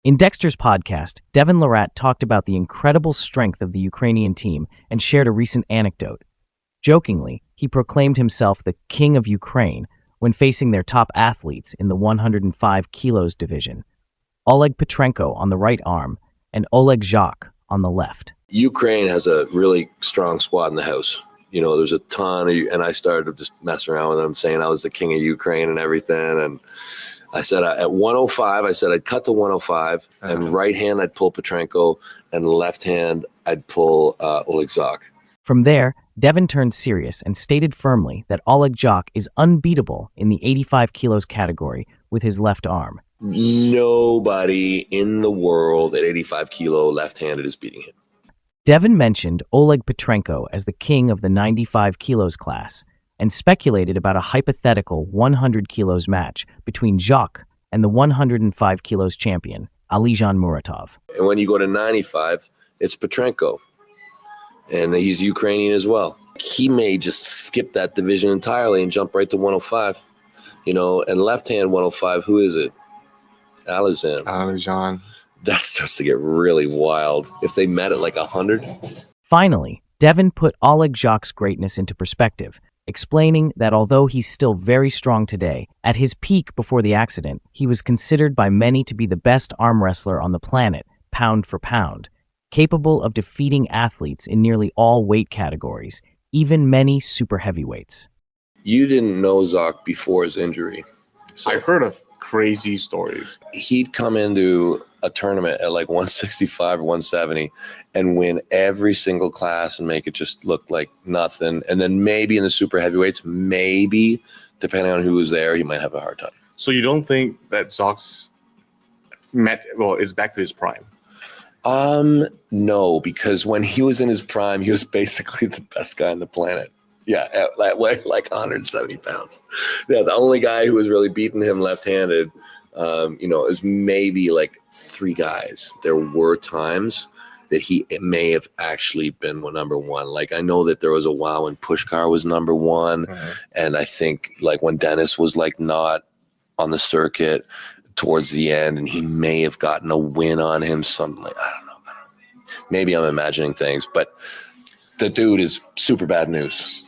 In Dexter's podcast, Devon Larratt talked about the incredible strength of the Ukrainian team and shared a recent anecdote. Jokingly, he proclaimed himself the king of Ukraine when facing their top athletes in the 105 kilos division, Oleg Petrenko on the right arm and Oleg Zhokh on the left. Ukraine has a really strong squad in the house. You know, there's a ton of, and I started just messing around with them, saying I was the king of Ukraine and everything. And I said at 105, I said I'd cut to 105, and right hand I'd pull Petrenko, and left hand I'd pull Oleg Zhokh. From there, Devon turned serious and stated firmly that Oleg Zhokh is unbeatable in the 85 kilos category with his left arm. Nobody in the world at 85 kilo left-handed is beating him. Devon mentioned Oleg Petrenko as the king of the 95 kilos class and speculated about a hypothetical 100 kilos match between Zhokh and the 105 kilos champion, Alizhan Muratov. And when you go to 95, it's Petrenko. And he's Ukrainian as well. He may just skip that division entirely and jump right to 105. You know, and left-hand 105, who is it? Alizhan. That starts to get really wild. If they met at like 100. Finally, Devon put Oleg Zhokh's greatness into perspective, explaining that although he's still very strong today, at his peak before the accident, he was considered by many to be the best arm wrestler on the planet, pound for pound, capable of defeating athletes in nearly all weight categories, even many super heavyweights. You didn't know Zhokh before his injury. So I've heard of crazy stories. He'd come into a tournament at like 165 or 170 and win every single class and make it just look like nothing. And then maybe in the super heavyweights, maybe, depending on who was there, he might have a hard time. So you don't think that Zhokh's is back to his prime? No, because when he was in his prime, he was basically the best guy on the planet. Yeah, at that way, like 170 pounds. Yeah, the only guy who was really beating him left-handed, is maybe like 3 guys. There were times that it may have actually been number one. Like I know that there was a while when Pushkar was number one, and I think like when Dennis was like not on the circuit towards the end, and he may have gotten a win on him. Something like I don't know. Maybe I'm imagining things, but the dude is super bad news.